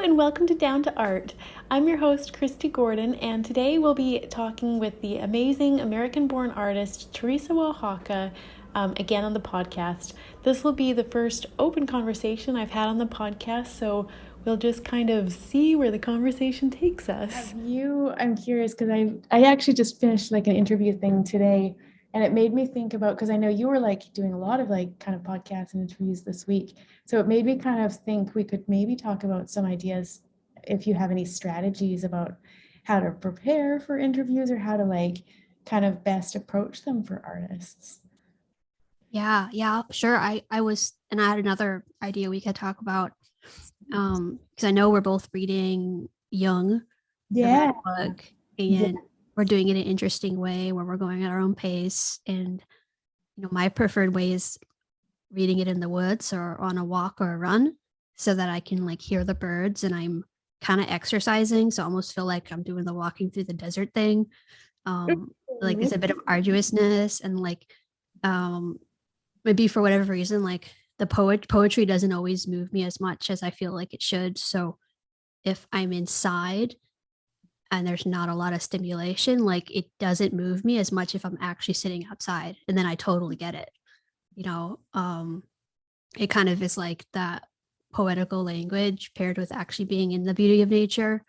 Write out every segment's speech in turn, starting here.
and welcome to Down to Art. I'm your host, Kristy Gordon, and today we'll be talking with the amazing American-born artist Teresa Oaxaca again on the podcast. This will be the first open conversation I've had on the podcast, so we'll just kind of see where the conversation takes us. I'm curious because I actually just finished like an interview thing today, and it made me think about, because I know you were like doing a lot of like kind of podcasts and interviews this week. So it made me kind of think we could maybe talk about some ideas if you have any strategies about how to prepare for interviews or how to like kind of best approach them for artists. Yeah, sure. And I had another idea we could talk about. Because I know we're both reading Jung, the Yeah. Red book, and we're doing it in an interesting way where we're going at our own pace. And my preferred way is reading it in the woods or on a walk or a run, so that I can like hear the birds and I'm kind of exercising. So I almost feel like I'm doing the walking through the desert thing. Like it's a bit of arduousness and like maybe for whatever reason, like the poetry doesn't always move me as much as I feel like it should. So if I'm inside and there's not a lot of stimulation, like it doesn't move me as much if I'm actually sitting outside. And then I totally get it. It kind of is like that poetical language paired with actually being in the beauty of nature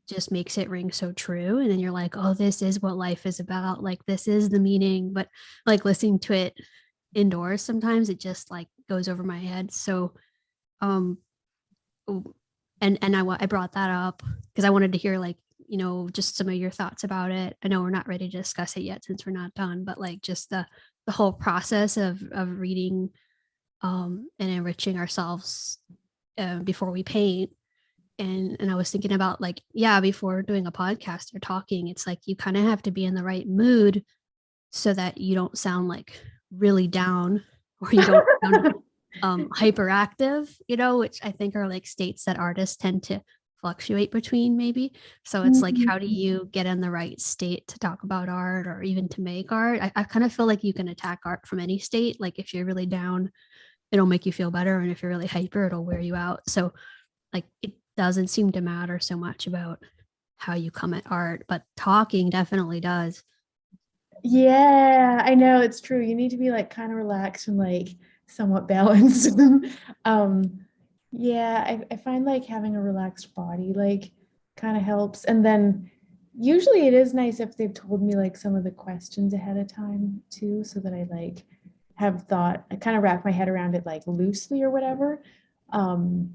just makes it ring so true. And then you're like, oh, this is what life is about. Like this is the meaning. But like listening to it indoors, sometimes it just like goes over my head. So I brought that up because I wanted to hear like just some of your thoughts about it. I know we're not ready to discuss it yet since we're not done, but like just the whole process of reading and enriching ourselves before we paint. And I was thinking about like, yeah, before doing a podcast or talking, it's like you kind of have to be in the right mood so that you don't sound like really down or you don't sound hyperactive, which I think are like states that artists tend to fluctuate between maybe. So it's like, how do you get in the right state to talk about art or even to make art? I kind of feel like you can attack art from any state. Like if you're really down, it'll make you feel better. And if you're really hyper, it'll wear you out. So like it doesn't seem to matter so much about how you come at art, but talking definitely does. Yeah, I know it's true. You need to be like kind of relaxed and like somewhat balanced. Yeah, I find like having a relaxed body like kind of helps. And then usually it is nice if they've told me like some of the questions ahead of time too, so that I like have thought, I kind of wrap my head around it like loosely or whatever. Um,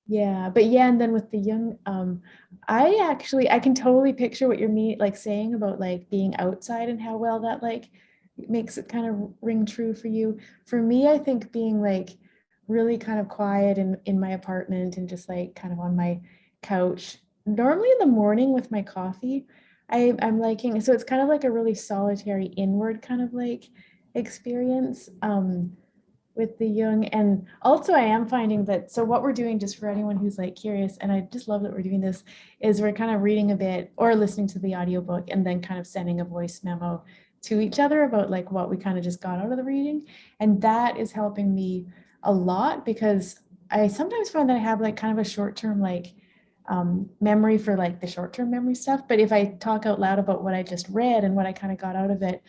yeah, but yeah, and then with the young, I can totally picture what you're like saying about like being outside and how well that like makes it kind of ring true for you. For me, I think being like really kind of quiet in my apartment and just like kind of on my couch, normally in the morning with my coffee, I'm liking, so it's kind of like a really solitary inward kind of like experience. With the young, and also I am finding that, so what we're doing, just for anyone who's like curious, and I just love that we're doing this, is we're kind of reading a bit or listening to the audiobook and then kind of sending a voice memo to each other about like what we kind of just got out of the reading, and that is helping me a lot because I sometimes find that I have like kind of a short-term like memory for like the short-term memory stuff, but if I talk out loud about what I just read and what I kind of got out of it,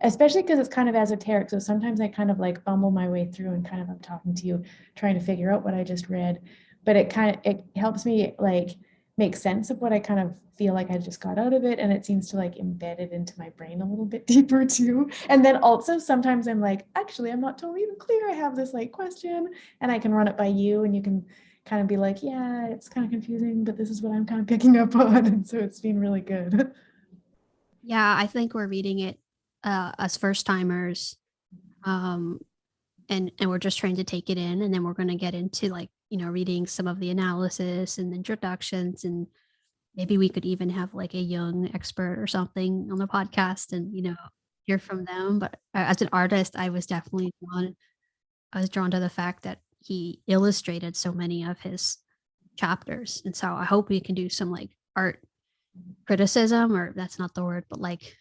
especially because it's kind of esoteric. So sometimes I kind of like bumble my way through and kind of I'm talking to you, trying to figure out what I just read. But it helps me like make sense of what I kind of feel like I just got out of it. And it seems to like embed it into my brain a little bit deeper too. And then also sometimes I'm like, actually, I'm not totally even clear. I have this like question and I can run it by you and you can kind of be like, yeah, it's kind of confusing, but this is what I'm kind of picking up on. And so it's been really good. Yeah, I think we're reading it as first timers, um, and we're just trying to take it in, and then we're going to get into like reading some of the analysis and introductions, and maybe we could even have like a young expert or something on the podcast, and hear from them. But as an artist, I was drawn to the fact that he illustrated so many of his chapters, and so I hope we can do some like art criticism, or that's not the word, but like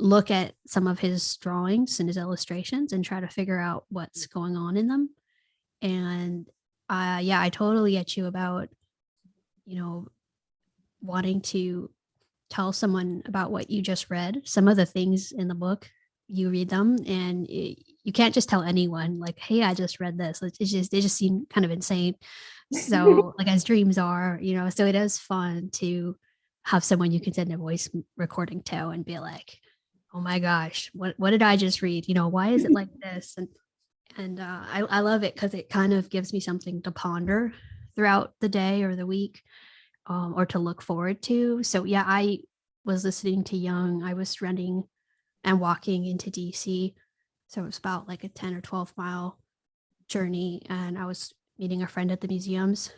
look at some of his drawings and his illustrations and try to figure out what's going on in them. And Yeah, I totally get you about, wanting to tell someone about what you just read. Some of the things in the book, you read them and you can't just tell anyone like, hey, I just read this. It's just, they just seem kind of insane. So like as dreams are, so it is fun to have someone you can send a voice recording to and be like, oh my gosh, what did I just read? Why is it like this? And I love it because it kind of gives me something to ponder throughout the day or the week, or to look forward to. So yeah, I was listening to Young. I was running and walking into DC. So it was about like a 10 or 12 mile journey. And I was meeting a friend at the museums.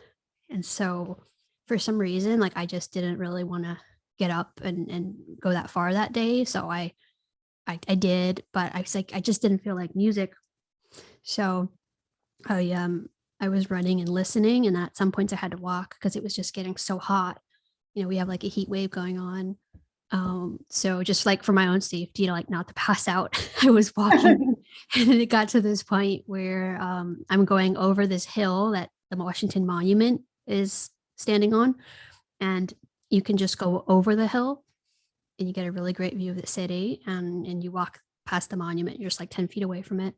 And so for some reason, like I just didn't really want to get up and go that far that day. So I did, but I was like, I just didn't feel like music. So I was running and listening, and at some points I had to walk because it was just getting so hot. We have like a heat wave going on. So just like for my own safety to like not to pass out, I was walking, and then it got to this point where I'm going over this hill that the Washington Monument is standing on, and you can just go over the hill and you get a really great view of the city, and you walk past the monument. You're just like 10 feet away from it.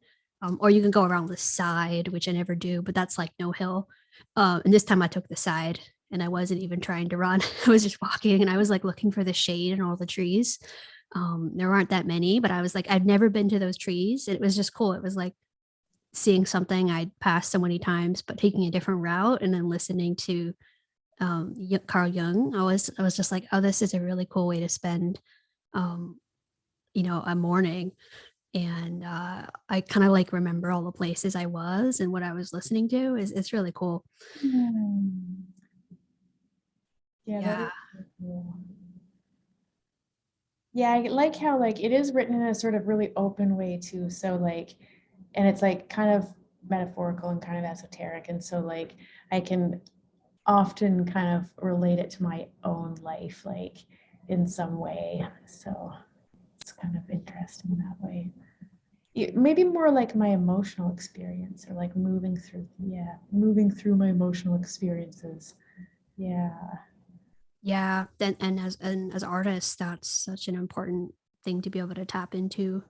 Or you can go around the side, which I never do, but that's like no hill. And this time I took the side and I wasn't even trying to run. I was just walking and I was like looking for the shade and all the trees. There aren't that many, but I was like, I've never been to those trees. It was just cool. It was like seeing something I'd passed so many times, but taking a different route and then listening to Carl Jung. I was just like, oh, this is a really cool way to spend, um, a morning. And I kind of like remember all the places I was and what I was listening to. It's really cool. Hmm. Yeah, that Yeah. is really cool. Yeah, I like how like it is written in a sort of really open way too. So like, and it's like kind of metaphorical and kind of esoteric. And so like I can often kind of relate it to my own life, like in some way. So it's kind of interesting that way. Maybe more like my emotional experience or like moving through my emotional experiences. Yeah. Yeah. And as artists, that's such an important thing to be able to tap into.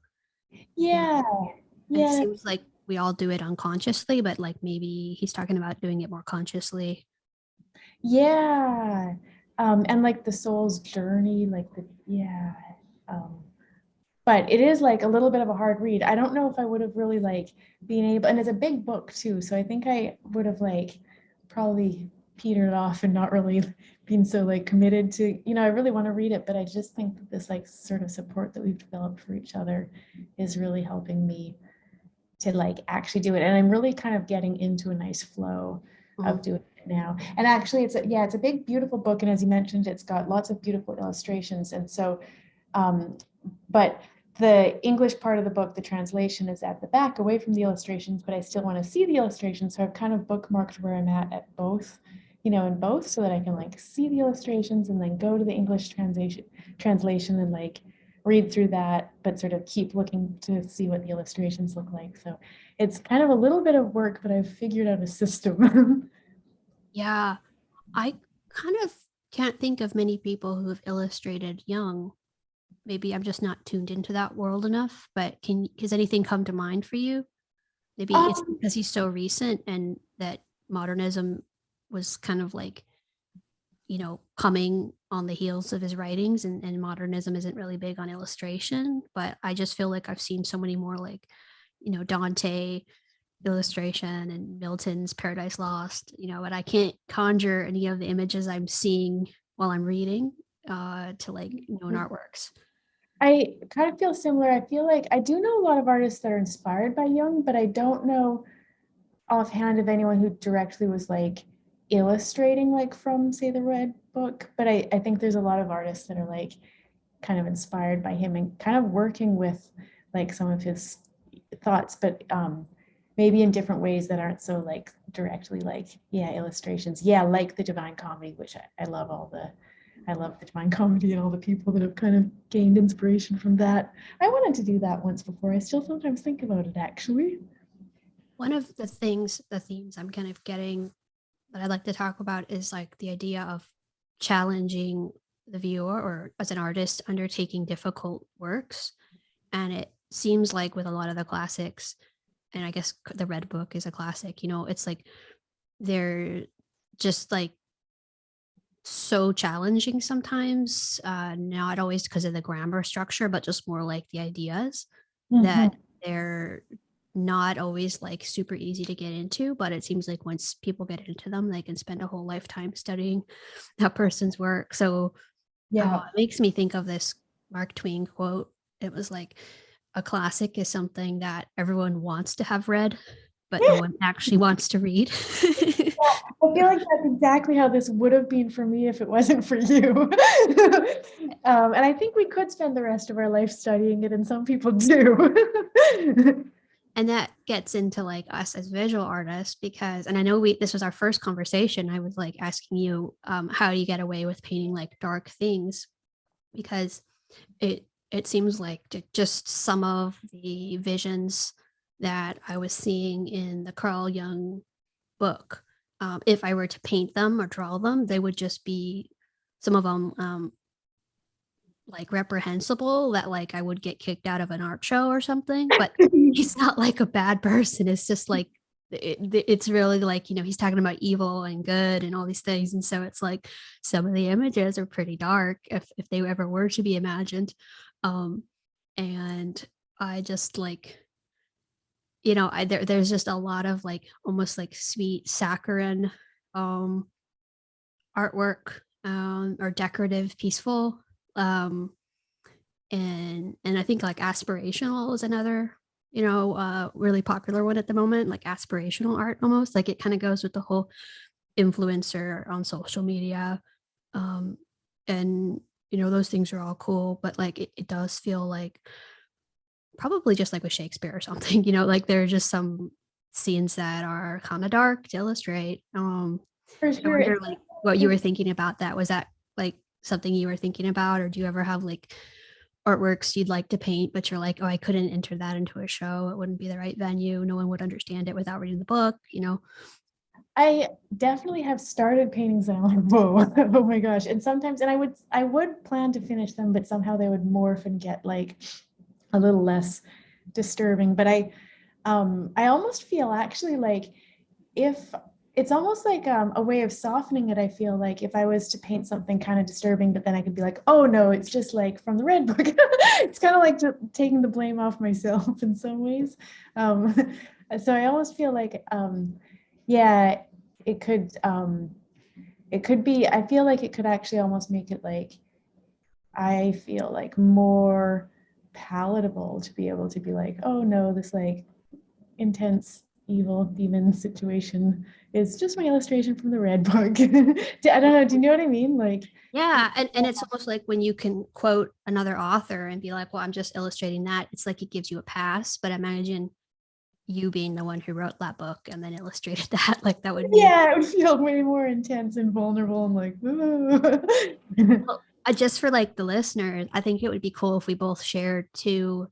And Yeah. and it Yeah. seems like we all do it unconsciously, but like maybe he's talking about doing it more consciously. Yeah. And like the soul's journey, like yeah. Um, but it is like a little bit of a hard read. I don't know if I would have really like been able, and it's a big book too. So I think I would have like probably petered off and not really been so like committed to, I really want to read it, but I just think that this like sort of support that we've developed for each other is really helping me to like actually do it. And I'm really kind of getting into a nice flow of Mhm. doing it now. And actually it's a big, beautiful book. And as you mentioned, it's got lots of beautiful illustrations. And so, um, but the English part of the book, the translation is at the back away from the illustrations, but I still want to see the illustrations. So I've kind of bookmarked where I'm at both, in both so that I can like see the illustrations and then go to the English translation and like read through that, but sort of keep looking to see what the illustrations look like. So it's kind of a little bit of work, but I've figured out a system. Yeah. I kind of can't think of many people who have illustrated young. Maybe I'm just not tuned into that world enough, but has anything come to mind for you? Maybe it's um, because he's so recent and that modernism was kind of like, coming on the heels of his writings, and modernism isn't really big on illustration, but I just feel like I've seen so many more like, Dante illustration and Milton's Paradise Lost, but I can't conjure any of the images I'm seeing while I'm reading to like known artworks. I kind of feel similar. I feel like I do know a lot of artists that are inspired by Jung, but I don't know offhand of anyone who directly was like illustrating like from say the Red Book. But I think there's a lot of artists that are like kind of inspired by him and kind of working with like some of his thoughts, but maybe in different ways that aren't so like directly like illustrations. Yeah, like the Divine Comedy, which I love I love the Divine Comedy and all the people that have kind of gained inspiration from that. I wanted to do that once before. I still sometimes think about it actually. One of the themes I'm kind of getting that I'd like to talk about is like the idea of challenging the viewer or as an artist undertaking difficult works. And it seems like with a lot of the classics, and I guess the Red Book is a classic, it's like they're just like so challenging sometimes, not always because of the grammar structure, but just more like the ideas Mhm. that they're not always like super easy to get into, but it seems like once people get into them, they can spend a whole lifetime studying that person's work. So Yeah. it makes me think of this Mark Twain quote. It was like, a classic is something that everyone wants to have read, but no one actually wants to read. I feel like that's exactly how this would have been for me if it wasn't for you. And I think we could spend the rest of our life studying it, and some people do. And that gets into like us as visual artists because, and I know this was our first conversation. I was like asking you, how do you get away with painting like dark things? Because it seems like just some of the visions that I was seeing in the Carl Jung book, if I were to paint them or draw them, they would just be some of them like reprehensible, that like I would get kicked out of an art show or something. But he's not like a bad person. It's just like it's really like, he's talking about evil and good and all these things. And so it's like some of the images are pretty dark if they ever were to be imagined. And I just like, there's just a lot of like almost like sweet saccharine um artwork, or decorative peaceful, um and I think like aspirational is another, really popular one at the moment, like aspirational art. Almost like it kind of goes with the whole influencer on social media, um and those things are all cool, but like it does feel like probably just like with Shakespeare or something, like there are just some scenes that are kind of dark to illustrate. For I sure. wonder like what you were thinking about that. Was that like something you were thinking about, or do you ever have like artworks you'd like to paint, but you're like, oh, I couldn't enter that into a show. It wouldn't be the right venue. No one would understand it without reading the book. I definitely have started paintings and I'm like, whoa, oh my gosh. And sometimes, and I would plan to finish them, but somehow they would morph and get like a little less disturbing. But I almost feel actually like if it's almost like a way of softening it. I feel like if I was to paint something kind of disturbing, but then I could be like, oh no, it's just like from the Red Book. It's kind of like taking the blame off myself in some ways. Um, so I almost feel like, yeah, it could be, I feel like it could actually almost make it like, I feel like more palatable to be able to be like, oh no, this like intense evil demon situation is just my illustration from the Red Book. I don't know. Do you know what I mean? Like, Yeah, and it's almost like when you can quote another author and be like, well, I'm just illustrating that. It's like it gives you a pass. But imagine you being the one who wrote that book and then illustrated that. Like that would be, yeah, it would feel way more intense and vulnerable and like, well, just for like the listeners, I think it would be cool if we both shared two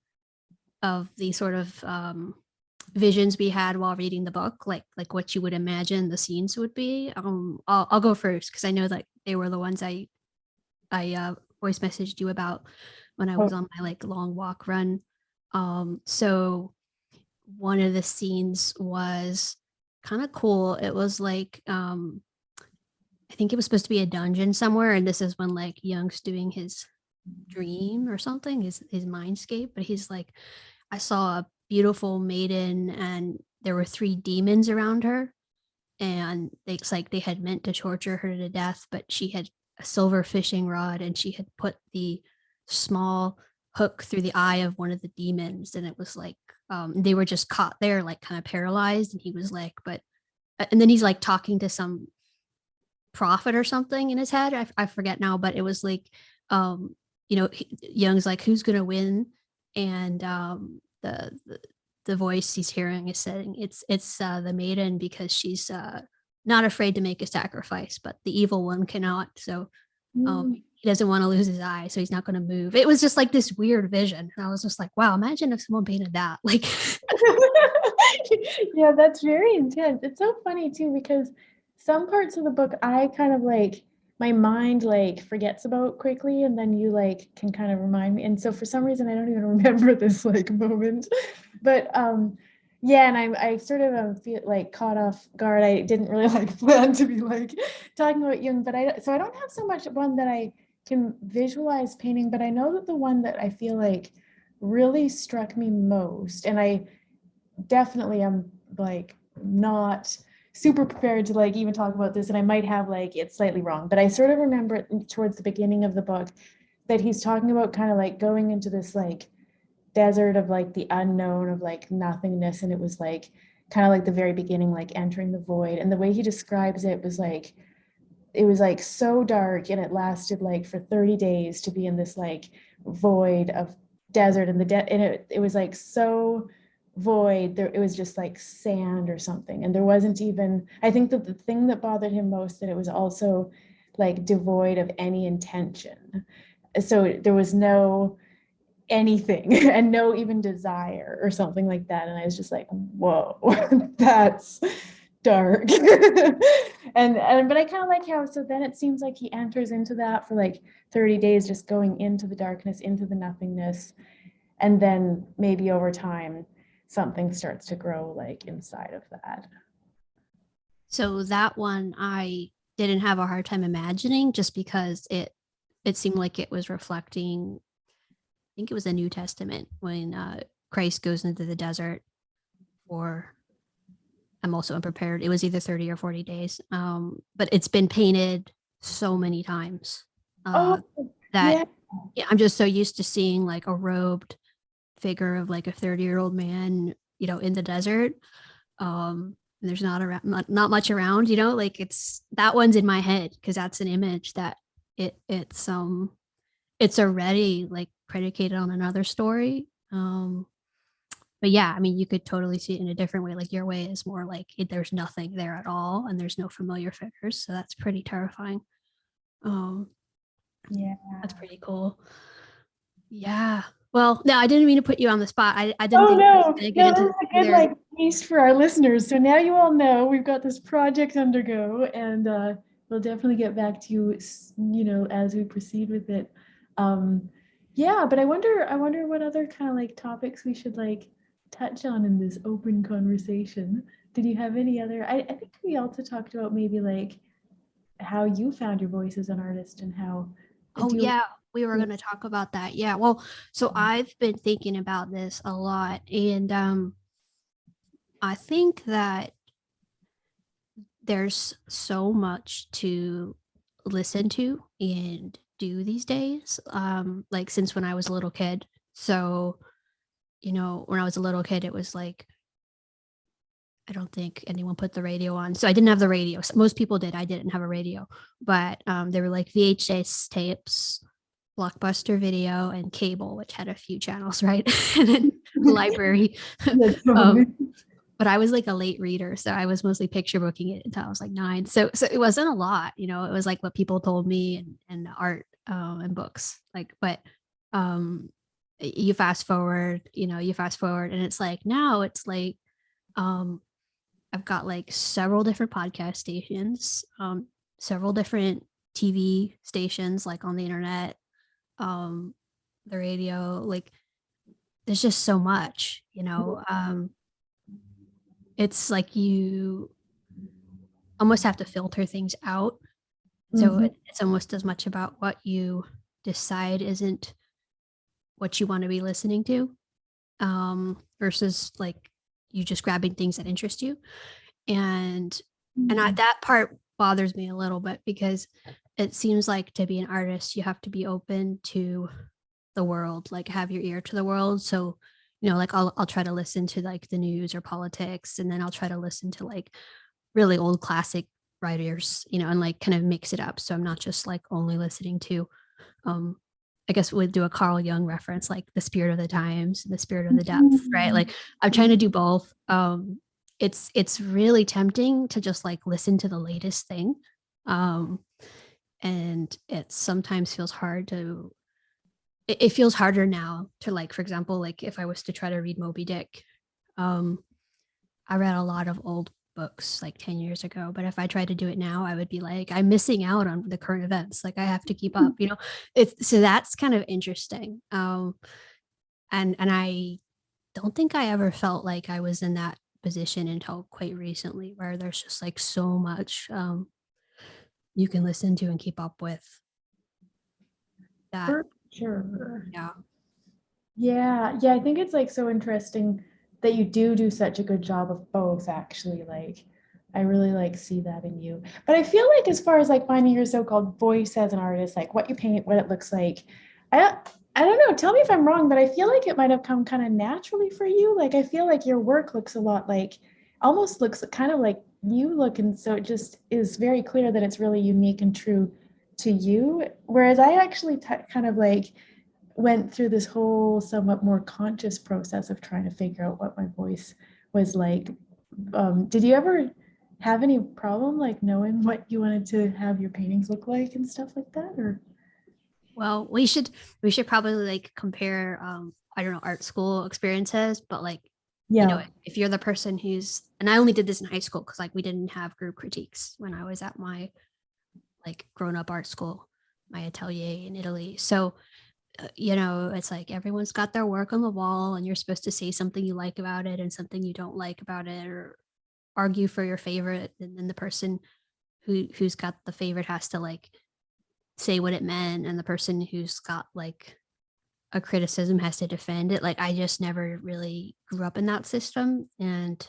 of the sort of visions we had while reading the book, like what you would imagine the scenes would be. I'll go first because I know that they were the ones I voice messaged you about when I was on my like long walk run. So one of the scenes was kind of cool. It was like, I think it was supposed to be a dungeon somewhere, and this is when like Young's doing his dream or something, his mindscape. But he's like, I saw a beautiful maiden, and there were three demons around her, and it's like they had meant to torture her to death, but she had a silver fishing rod, and she had put the small hook through the eye of one of the demons, and it was like, they were just caught there, like kind of paralyzed. And he was like, but, and then he's like talking to some prophet or something in his head. I forget now, but it was like, Young's like, who's gonna win? And the voice he's hearing is saying it's the maiden, because she's not afraid to make a sacrifice, but the evil one cannot. So mm, he doesn't want to lose his eye, so he's not going to move. It was just like this weird vision. And I was just like, wow, imagine if someone painted that. Like, Yeah, that's very intense. It's so funny too, because some parts of the book I kind of like my mind like forgets about quickly, and then you like can kind of remind me. And so for some reason I don't even remember this like moment. But yeah, and I sort of feel like caught off guard. I didn't really like plan to be like talking about Jung, but I don't have so much one that I can visualize painting, but I know that the one that I feel like really struck me most, and I definitely am like not super prepared to like even talk about this, and I might have like it's slightly wrong, but I sort of remember towards the beginning of the book that he's talking about kind of like going into this like desert of like the unknown of like nothingness, and it was like kind of like the very beginning, like entering the void, and the way he describes it was like it was like so dark, and it lasted like for 30 days to be in this like void of desert, and and it was like so void there, it was just like sand or something, and there wasn't even, I think that the thing that bothered him most, that it was also like devoid of any intention, so there was no anything and no even desire or something like that, and I was just like, whoa, that's dark. And but I kind of like how, so then it seems like he enters into that for like 30 days, just going into the darkness, into the nothingness, and then maybe over time something starts to grow like inside of that. so that one I didn't have a hard time imagining, just because it seemed like it was reflecting, I think it was the New Testament, when Christ goes into the desert for, I'm also unprepared, it was either 30 or 40 days, but it's been painted so many times Oh, that yeah. yeah, I'm just so used to seeing like a robed figure of like a 30-year-old man, in the desert. And there's not much around, like it's, that one's in my head because that's an image that it's already like predicated on another story. But yeah, I mean, you could totally see it in a different way. Like your way is more like there's nothing there at all, and there's no familiar figures, so that's pretty terrifying. Um, Yeah. that's pretty cool. Yeah. Well, no, I didn't mean to put you on the spot. I didn't Oh think I was no, gonna get no, this into is this a good either. like taste for our listeners. So now you all know we've got this project undergo, and we'll definitely get back to you, as we proceed with it. Yeah, but I wonder what other kind of like topics we should like touch on in this open conversation. Did you have any other? I think we also talked about maybe like how you found your voice as an artist, and how Oh do you, yeah, we were gonna talk about that. Yeah. Well, so I've been thinking about this a lot, and I think that there's so much to listen to and do these days. Like since when I was a little kid. So, when I was a little kid, it was like, I don't think anyone put the radio on. So I didn't have the radio. So most people did. I didn't have a radio, but there were like VHS tapes, Blockbuster Video, and cable, which had a few channels, right? And then library. yeah, totally. um, but I was like a late reader, so I was mostly picture booking it until I was like 9. So it wasn't a lot, it was like what people told me, and art, and books. Like, but um, you fast forward, and it's like now it's like um, I've got like several different podcast stations, several different TV stations, like on the internet, um, the radio. Like, there's just so much, it's like you almost have to filter things out. So Mhm. it's almost as much about what you decide isn't what you want to be listening to, versus like you just grabbing things that interest you. And that part bothers me a little bit, because it seems like to be an artist, you have to be open to the world, like have your ear to the world. So, like I'll try to listen to like the news or politics, and then I'll try to listen to like really old classic writers, and like kind of mix it up. So I'm not just like only listening to, I guess we'd do a Carl Jung reference, like the spirit of the times, the spirit of the depth, right? Like I'm trying to do both. It's really tempting to just like listen to the latest thing. Um, and it sometimes feels hard to it feels harder now to, like, for example, like if I was to try to read Moby Dick, um I read a lot of old books like 10 years ago, but if I tried to do it now, I would be like, I'm missing out on the current events. Like I have to keep up, you know. It's so that's kind of interesting. And I don't think I ever felt like I was in that position until quite recently, where there's just like so much you can listen to and keep up with that. For sure. Yeah. Yeah, yeah, I think it's like so interesting that you do such a good job of both, actually. Like, I really like see that in you. But I feel like as far as like finding your so-called voice as an artist, like what you paint, what it looks like, I I don't know, tell me if I'm wrong, but I feel like it might have come kind of naturally for you. Like I feel like your work looks a lot like almost looks kind of like you look, and so it just is very clear that it's really unique and true to you. Whereas I actually kind of like went through this whole somewhat more conscious process of trying to figure out what my voice was like. Did you ever have any problem like knowing what you wanted to have your paintings look like and stuff like that? Or Well, we should probably like compare I don't know, art school experiences, but like, you know, yeah, if you're the person who's, and I only did this in high school because like we didn't have group critiques when I was at my like grown up art school, my atelier in Italy. So, you know, it's like everyone's got their work on the wall and you're supposed to say something you like about it and something you don't like about it, or argue for your favorite. And then the person who's got the favorite has to like say what it meant, and the person who's got like a criticism has to defend it. Like I just never really grew up in that system, and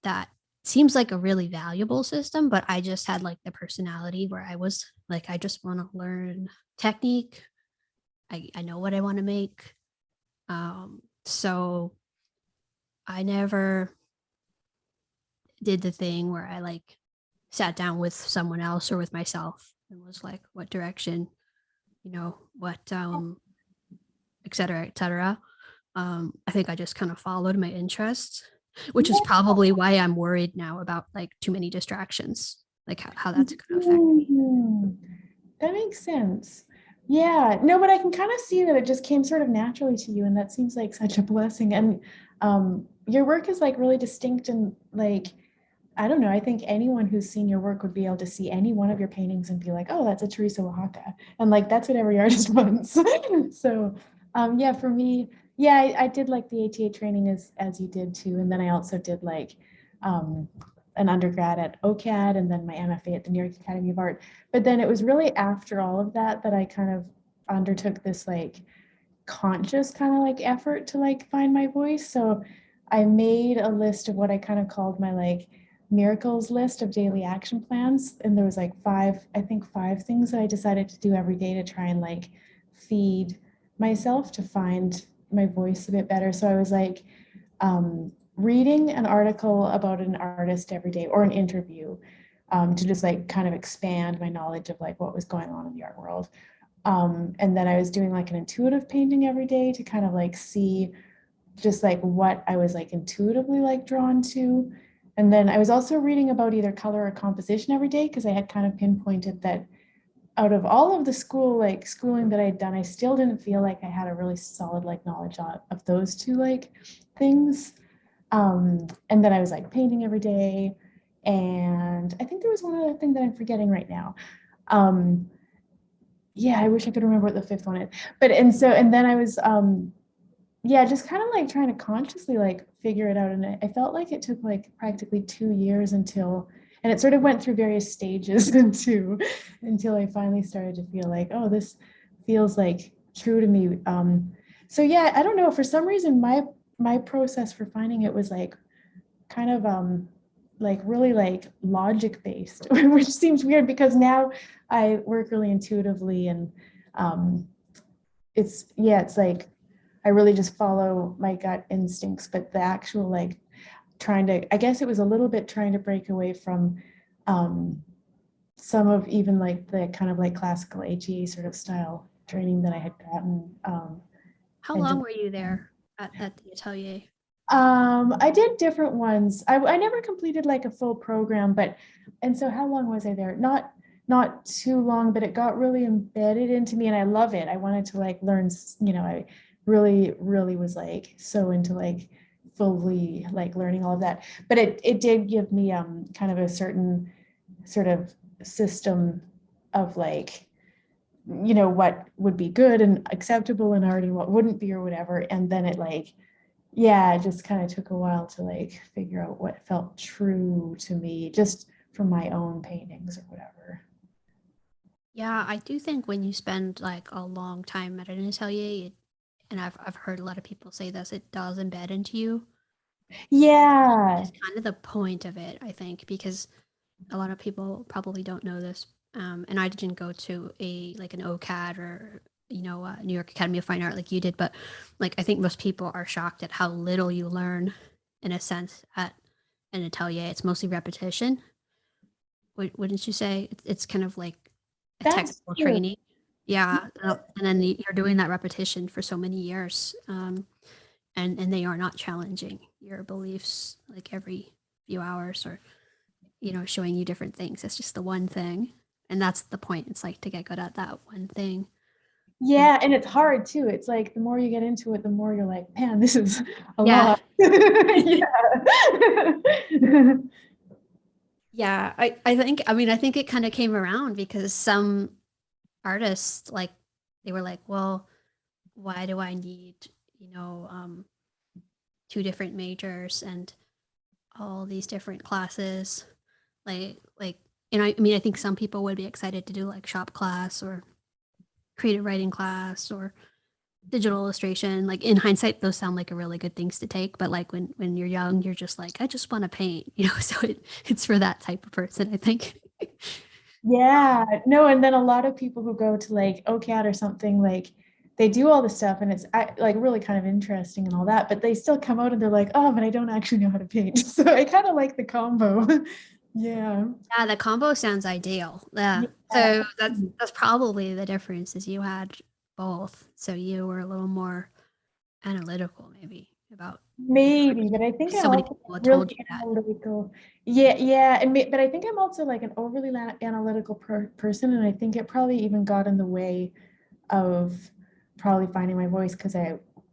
that seems like a really valuable system, but I just had like the personality where I was like, I just want to learn technique. I know what I want to make. So I never did the thing where I like sat down with someone else or with myself and was like, what direction, you know, what et cetera, et cetera. I think I just kind of followed my interests, which is probably why I'm worried now about like too many distractions, like how that's going to affect me. mhm. That makes sense. Yeah, no, but I can kind of see that it just came sort of naturally to you, and that seems like such a blessing. And your work is like really distinct, and like I don't know, I think anyone who's seen your work would be able to see any one of your paintings and be like, oh, that's a Teresa Oaxaca. And like that's what every artist wants. So yeah, for me, yeah, I did like the ATA training as you did too. And then I also did like um, an undergrad at OCAD and then my MFA at the New York Academy of Art. But then it was really after all of that that I kind of undertook this like conscious kind of like effort to like find my voice. So I made a list of what I kind of called my like miracles list of daily action plans. And there was like I think five things that I decided to do every day to try and like feed myself to find my voice a bit better. So I was like reading an article about an artist every day or an interview to just like kind of expand my knowledge of like what was going on in the art world. And then I was doing like an intuitive painting every day to kind of like see just like what I was like intuitively like drawn to. And then I was also reading about either color or composition every day because I had kind of pinpointed that out of all of the schooling that I'd done, I still didn't feel like I had a really solid like knowledge of those two like things. And then I was like painting every day. And I think there was one other thing that I'm forgetting right now. Yeah, I wish I could remember what the fifth one is. But and then I was yeah, just kind of like trying to consciously like figure it out. And I felt like it took like practically 2 years and it sort of went through various stages until I finally started to feel like, oh, this feels like true to me. So yeah, I don't know. For some reason, my process for finding it was like kind of like really like logic based, which seems weird because now I work really intuitively and it's like I really just follow my gut instincts, but the actual like I guess it was a little bit trying to break away from some of even like the kind of like classical AGA sort of style training that I had gotten. How And long just, were you there at the atelier? I did different ones. I never completed like a full program, and so how long was I there? not too long, but it got really embedded into me and I love it. I wanted to like learn, I really, really was like so into like fully like learning all of that. But it did give me kind of a certain sort of system of like, what would be good and acceptable in art and what wouldn't be or whatever. And then it like, yeah, it just kind of took a while to like figure out what felt true to me just from my own paintings or whatever. Yeah, I do think when you spend like a long time at an atelier, and I've heard a lot of people say this, it does embed into you. Yeah. It's kind of the point of it, I think, because a lot of people probably don't know this. And I didn't go to a like an OCAD or New York Academy of Fine Art like you did, but like I think most people are shocked at how little you learn, in a sense, at an atelier. It's mostly repetition. Wouldn't you say? It's kind of like a That's technical true. training. Yeah, and then you're doing that repetition for so many years, and they are not challenging your beliefs like every few hours or showing you different things. It's just the one thing. And that's the point. It's like to get good at that one thing. And Yeah, and it's hard too. It's like the more you get into it, the more you're like, man, this is a yeah. lot. Yeah. Yeah. I think it kind of came around because some artists like they were like, well, why do I need, you know, um, two different majors and all these different classes? Like, I think some people would be excited to do like shop class or creative writing class or digital illustration. Like in hindsight, those sound like a really good things to take, but like when you're young, you're just like, I just want to paint, so it's for that type of person, I think. Yeah, no, and then a lot of people who go to like OCAD or something, like they do all the stuff and it's like really kind of interesting and all that, but they still come out and they're like, oh, but I don't actually know how to paint. So I kind of like the combo. Yeah. Yeah, the combo sounds ideal. Yeah. Yeah. So that's probably the difference is you had both. So you were a little more analytical maybe about Maybe, but I think I'm so many also people have told really you that. analytical. Yeah, yeah, but I think I'm also like an overly analytical person, and I think it probably even got in the way of probably finding my voice because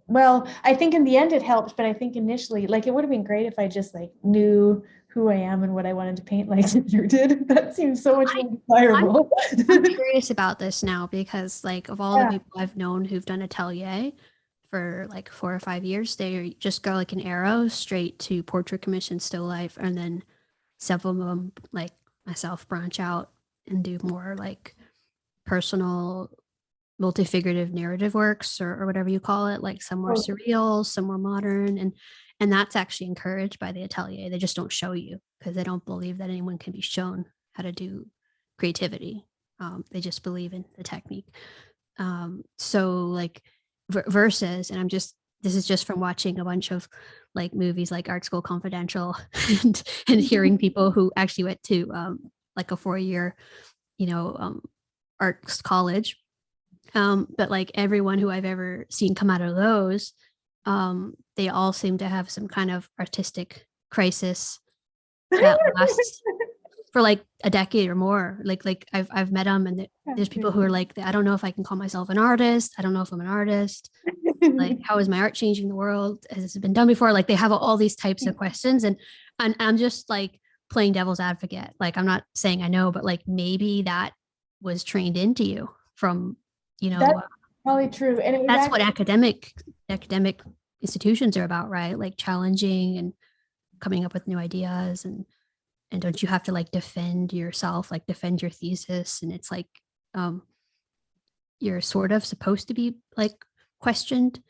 well, I think in the end it helped, but I think initially, like, it would have been great if I just like knew who I am and what I wanted to paint like you did. That seems so much I, more I'm desirable. I'm curious about this now because like of all the Yeah. people I've known who've done atelier for like 4 or 5 years, they just go like an arrow straight to portrait commission, still life, and then several of them like myself branch out and do more like personal multi-figurative narrative works or whatever you call it, like some more Oh, surreal, some more modern, and that's actually encouraged by the atelier. They just don't show you because they don't believe that anyone can be shown how to do creativity. They just believe in the technique. So like versus, and this is just from watching a bunch of like movies like Art School Confidential and hearing people who actually went to like a 4 year, you know, um, arts college. But like everyone who I've ever seen come out of those, they all seem to have some kind of artistic crisis that lasts for like a decade or more. Like I've met them, and there's people who are like, I don't know if I can call myself an artist. I don't know if I'm an artist. Like, how is my art changing the world? Has this been done before? Like, they have all these types of questions, and I'm just like playing devil's advocate. Like, I'm not saying I know, but like maybe that was trained into you from, you That's know, probably true. And it was that's what actually, academic institutions are about, right? Like challenging and coming up with new ideas and don't you have to like defend yourself, like defend your thesis, and it's like um you're sort of supposed to be like questioned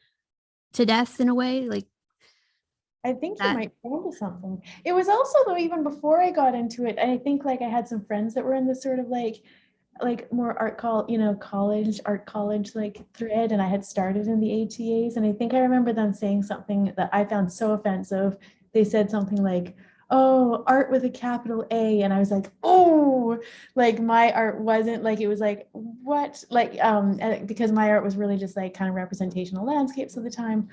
to death in a way like I think you that. might be onto something. It was also though, even before I got into it, I think like I had some friends that were in this sort of like more art college like thread, and I had started in the ATAs, and I think I remember them saying something that I found so offensive. They said something like, oh, art with a capital A, and I was like, oh, like my art wasn't like, it was like, what, like because my art was really just like kind of representational landscapes at the time.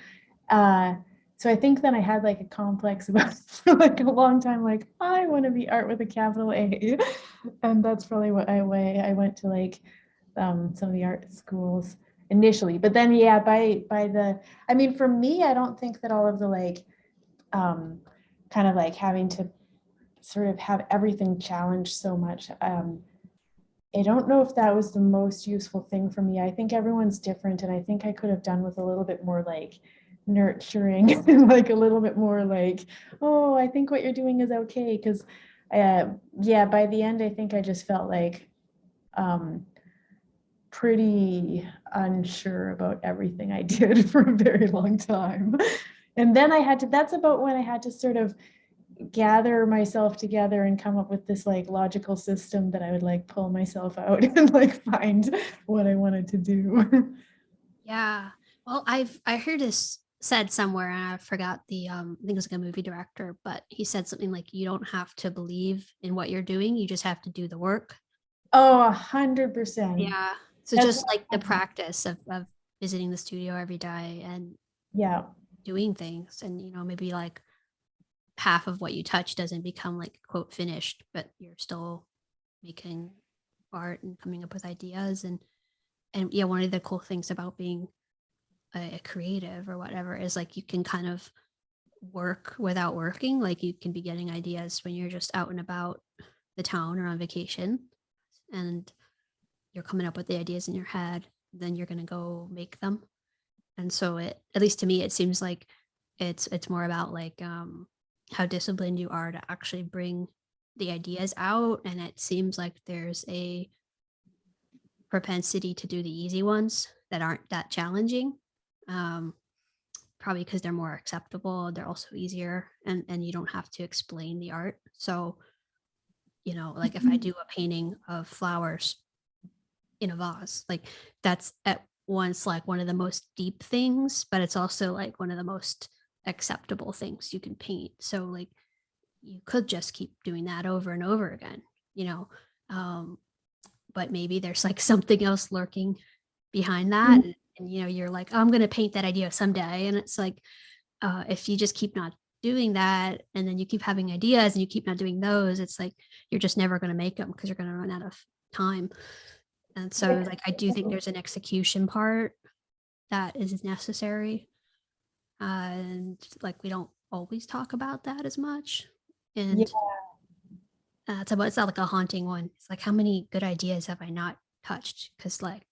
uh So I think then I had like a complex about for like a long time, like I want to be art with a capital A. And that's probably why I went to like some of the art schools initially. But then yeah, by the, I mean, for me, I don't think that all of the like kind of like having to sort of have everything challenged so much. I don't know if that was the most useful thing for me. I think everyone's different, and I think I could have done with a little bit more like nurturing and like a little bit more like, oh, I think what you're doing is okay. Because yeah, by the end, I think I just felt like pretty unsure about everything I did for a very long time. And then I had to, that's about when I had to sort of gather myself together and come up with this like logical system that I would like pull myself out and like find what I wanted to do. Yeah. Well, I heard this said somewhere, and I forgot the I think it was like a movie director, but he said something like, you don't have to believe in what you're doing, you just have to do the work. Oh, 100%. Yeah. So That's just like the practice of visiting the studio every day and yeah. doing things, and maybe like half of what you touch doesn't become like quote finished, but you're still making art and coming up with ideas. And yeah, one of the cool things about being a creative or whatever is like you can kind of work without working. Like you can be getting ideas when you're just out and about the town or on vacation, and you're coming up with the ideas in your head, then you're going to go make them. And so it, at least to me, it seems like it's more about like how disciplined you are to actually bring the ideas out. And it seems like there's a propensity to do the easy ones that aren't that challenging, um, probably because they're more acceptable. They're also easier, and you don't have to explain the art. So like if I do a painting of flowers in a vase, like that's at once like one of the most deep things, but it's also like one of the most acceptable things you can paint. So like you could just keep doing that over and over again, you know. But maybe there's like something else lurking behind that, and you're like, oh, I'm going to paint that idea someday. And it's like, if you just keep not doing that, and then you keep having ideas and you keep not doing those, it's like you're just never going to make them because you're going to run out of time. And so like I do think there's an execution part that is necessary, and like we don't always talk about that as much. And Yeah. it's not like a haunting one. It's like, how many good ideas have I not touched because like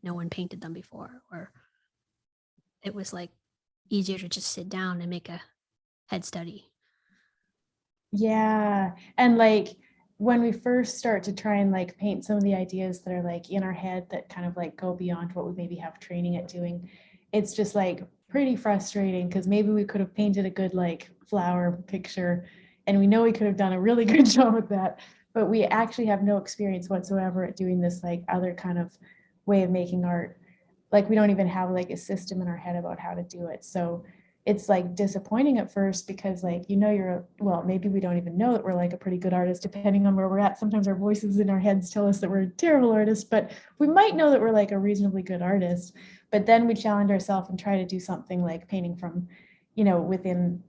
no one painted them before, or it was like easier to just sit down and make a head study. Yeah. And like when we first start to try and like paint some of the ideas that are like in our head that kind of like go beyond what we maybe have training at doing, it's just like pretty frustrating because maybe we could have painted a good like flower picture and we know we could have done a really good job with that, but we actually have no experience whatsoever at doing this like other kind of way of making art. Like we don't even have like a system in our head about how to do it. So it's like disappointing at first because like you're, well, maybe we don't even know that we're like a pretty good artist depending on where we're at. Sometimes our voices in our heads tell us that we're a terrible artist, but we might know that we're like a reasonably good artist. But then we challenge ourselves and try to do something like painting from within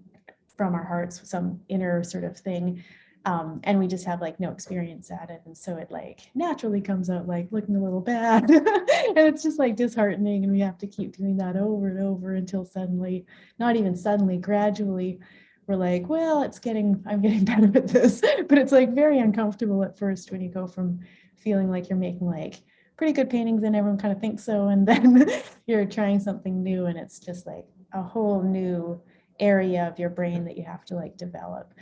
from our hearts, some inner sort of thing. And we just have like no experience at it, and so it like naturally comes out like looking a little bad. And it's just like disheartening, and we have to keep doing that over and over until suddenly, not even suddenly, gradually we're like, well, I'm getting better at this. But it's like very uncomfortable at first when you go from feeling like you're making like pretty good paintings and everyone kind of thinks so, and then you're trying something new and it's just like a whole new area of your brain that you have to like develop.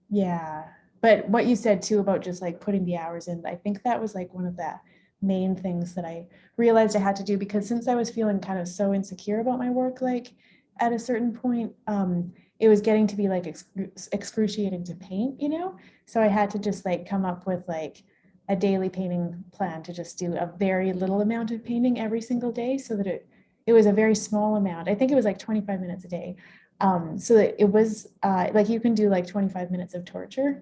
Yeah. But what you said too about just like putting the hours in, I think that was like one of the main things that I realized I had to do, because since I was feeling kind of so insecure about my work, like at a certain point, it was getting to be like excruciating to paint, So I had to just like come up with like a daily painting plan to just do a very little amount of painting every single day, so that it was a very small amount. I think it was like 25 minutes a day. So that it was like you can do like 25 minutes of torture,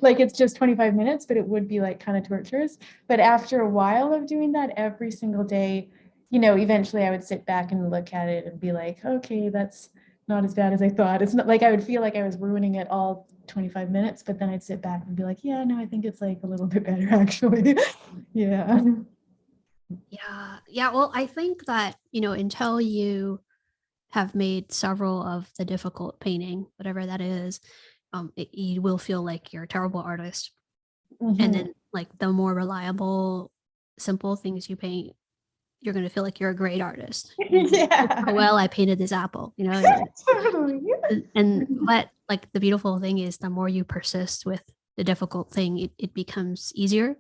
like it's just 25 minutes, but it would be like kind of torturous. But after a while of doing that every single day, eventually I would sit back and look at it and be like, okay, that's not as bad as I thought. It's not like I would feel like I was ruining it all 25 minutes, but then I'd sit back and be like, yeah, no, I think it's like a little bit better actually. Yeah. Yeah. Well, I think that, until you have made several of the difficult painting, whatever that is, you will feel like you're a terrible artist. And Mhm. then, like, the more reliable, simple things you paint, you're going to feel like you're a great artist. Look Yeah. how well I painted this apple, Totally. but like the beautiful thing is the more you persist with the difficult thing, it becomes easier.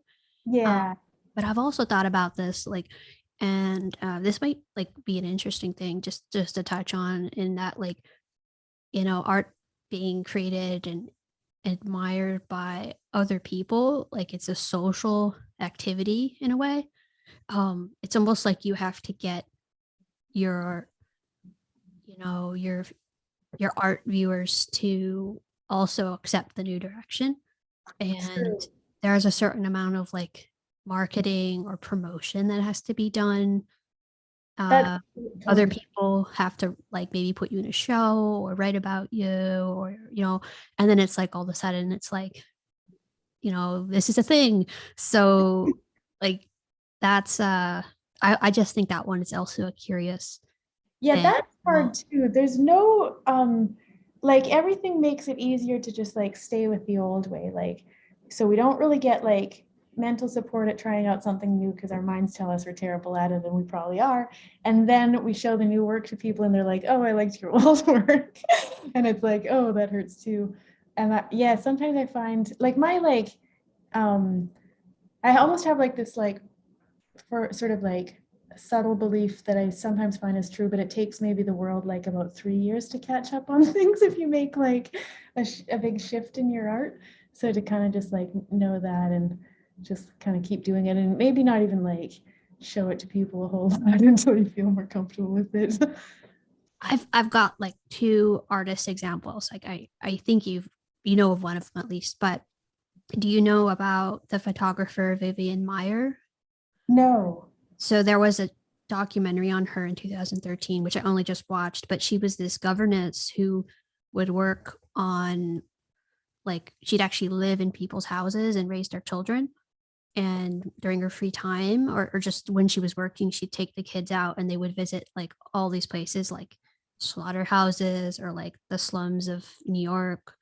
Yeah. But I've also thought about this, like, and this might like be an interesting thing just to touch on, in that, like, art being created and admired by other people, like it's a social activity in a way. It's almost like you have to get your you know your art viewers to also accept the new direction, and True. there's a certain amount of like marketing or promotion that has to be done. That uh Other totally. people have to like maybe put you in a show or write about you, or and then it's like all of a sudden it's like, this is a thing. So, like, that's I just think that one is also a curious Yeah, thing. that's hard too. There's no like everything makes it easier to just like stay with the old way. Like so we don't really get like mental support at trying out something new because our minds tell us we're terrible at it and we probably are. And then we show the new work to people and they're like, "Oh, I liked your old work." And it's like, "Oh, that hurts too." And yeah, sometimes I find like my um I almost have like this like for sort of like subtle belief that I sometimes find is true, but it takes maybe the world like about 3 years to catch up on things if you make like a big shift in your art. So to kind of just like know that and just kind of keep doing it and maybe not even like show it to people a whole lot until you feel more comfortable with it. I've got like two artist examples. Like, I think you know of one of them at least, but do you know about the photographer Vivian Meyer? No. So there was a documentary on her in 2013, which I only just watched, but she was this governess who would work on, like, she'd actually live in people's houses and raise their children. And during her free time, or just when she was working, she'd take the kids out and they would visit like all these places, like slaughterhouses or like the slums of New York,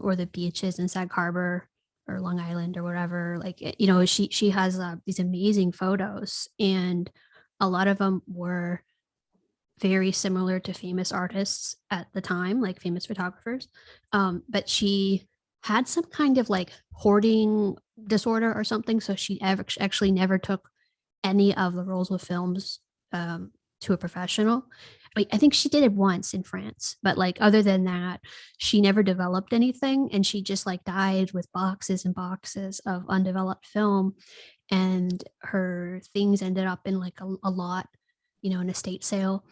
or the beaches in Sag Harbor or Long Island or whatever. Like, she has these amazing photos, and a lot of them were very similar to famous artists at the time, like famous photographers. But she had some kind of like hoarding disorder or something. So she actually never took any of the rolls of films to a professional. I think she did it once in France, but like other than that, she never developed anything. And she just like died with boxes and boxes of undeveloped film. And her things ended up in like a lot, an estate sale.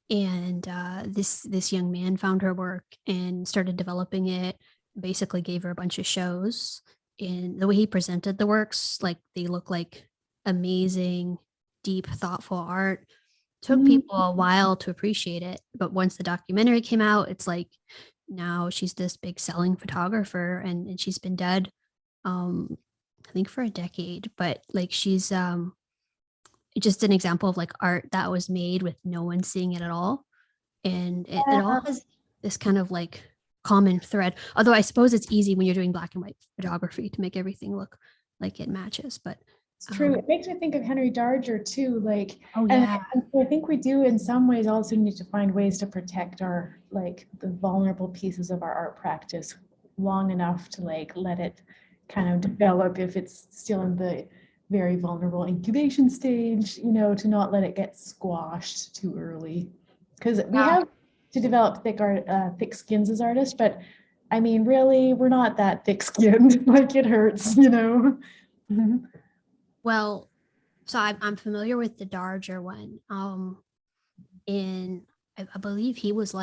And this young man found her work and started developing it, basically gave her a bunch of shows. And the way he presented the works, like, they look like amazing, deep, thoughtful art. Took Mm. people a while to appreciate it, but once the documentary came out, it's like now she's this big selling photographer, and she's been dead, I think, for a decade. But like, she's just an example of like art that was made with no one seeing it at all. And it all has this kind of like common thread. Although I suppose it's easy when you're doing black and white photography to make everything look like it matches. But It's true. It makes me think of Henry Darger too. Like, oh and yeah. I think we do in some ways also need to find ways to protect our like the vulnerable pieces of our art practice long enough to like let it kind of develop if it's still in the very vulnerable incubation stage, to not let it get squashed too early. Because we Yeah. have to develop thick skins as artists, but I mean, really, we're not that thick skinned. Like it hurts. Well, so I'm familiar with the Darger one. In I believe he was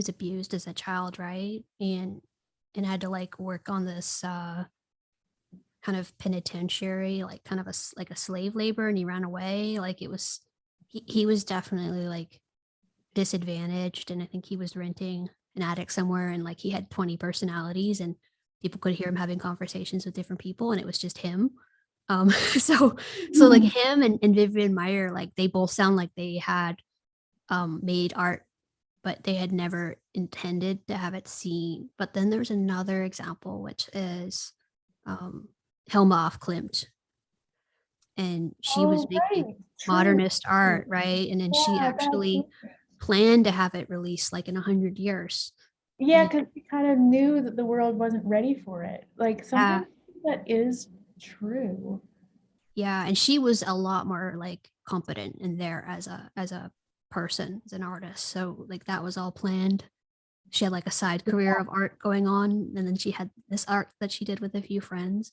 abused as a child, right? And had to like work on this kind of penitentiary, like kind of like a slave labor, and he ran away. Like it was, he was definitely like disadvantaged, and I think he was renting an attic somewhere, and like he had 20 personalities, and people could hear him having conversations with different people, and it was just him. So like him and Vivian Meyer, like they both sound like they had made art, but they had never intended to have it seen. But then there's another example, which is Helma af Klimt, and she was making modernist art, right? And then she actually planned to have it released like in 100 years. Yeah, because we kind of knew that the world wasn't ready for it. Like something that is true. Yeah, and she was a lot more like competent in there as a person, as an artist. So like that was all planned. She had like a side career of art going on, and then she had this art that she did with a few friends,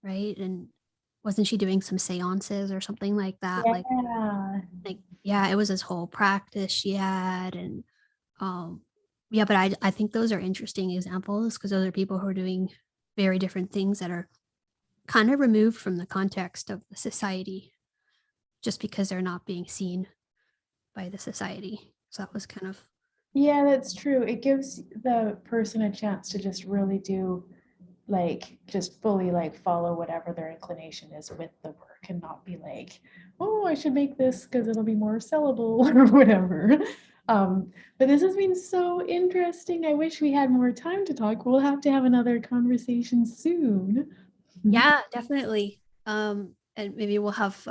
right? And wasn't she doing some seances or something like that? Yeah. Like yeah, it was this whole practice she had, and yeah, but I think those are interesting examples because those are people who are doing very different things that are kind of removed from the context of the society just because they're not being seen by the society. So that was kind of, Yeah, that's true. It gives the person a chance to just really do like just fully like follow whatever their inclination is with the work and not be like, oh, I should make this because it'll be more sellable or whatever. But this has been so interesting. I wish we had more time to talk. We'll have to have another conversation soon. yeah, definitely. And maybe we'll have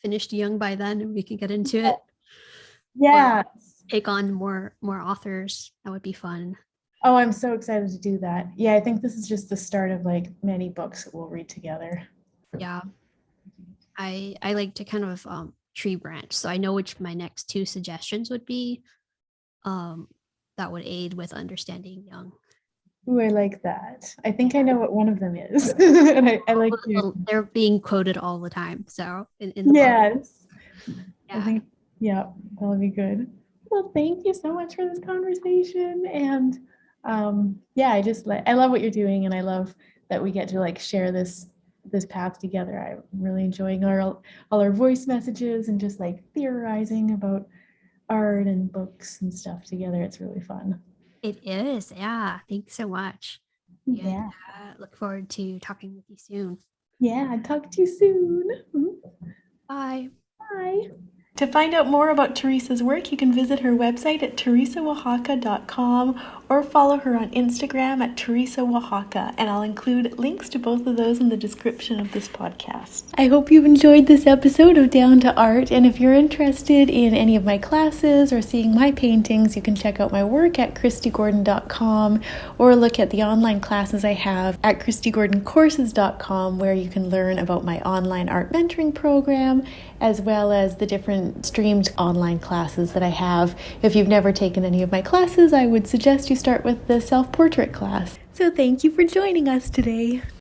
finished Young by then and we can get into it. Yeah. Take on more authors. That would be fun. Oh, I'm so excited to do that. Yeah, I think this is just the start of like many books that we'll read together. Yeah. I like to kind of tree branch. So I know which my next two suggestions would be that would aid with understanding Young. Ooh, I like that. I think I know what one of them is. And I like you. They're being quoted all the time. So in the book. Yes. Yeah. I think, yeah, that'll be good. Well, thank you so much for this conversation. And yeah, I love what you're doing, and I love that we get to like share this path together. I'm really enjoying all our voice messages and just like theorizing about art and books and stuff together. It's really fun. It is. Yeah. Thanks so much. Yeah. Look forward to talking with you soon. Yeah, I'll talk to you soon. Bye. Bye. To find out more about Teresa's work, you can visit her website at teresaoaxaca.com or follow her on Instagram at Teresa Oaxaca, and I'll include links to both of those in the description of this podcast. I hope you've enjoyed this episode of Down to Art, and if you're interested in any of my classes or seeing my paintings, you can check out my work at kristygordon.com or look at the online classes I have at kristygordoncourses.com, where you can learn about my online art mentoring program as well as the different streamed online classes that I have. If you've never taken any of my classes, I would suggest you start with the self-portrait class. So thank you for joining us today.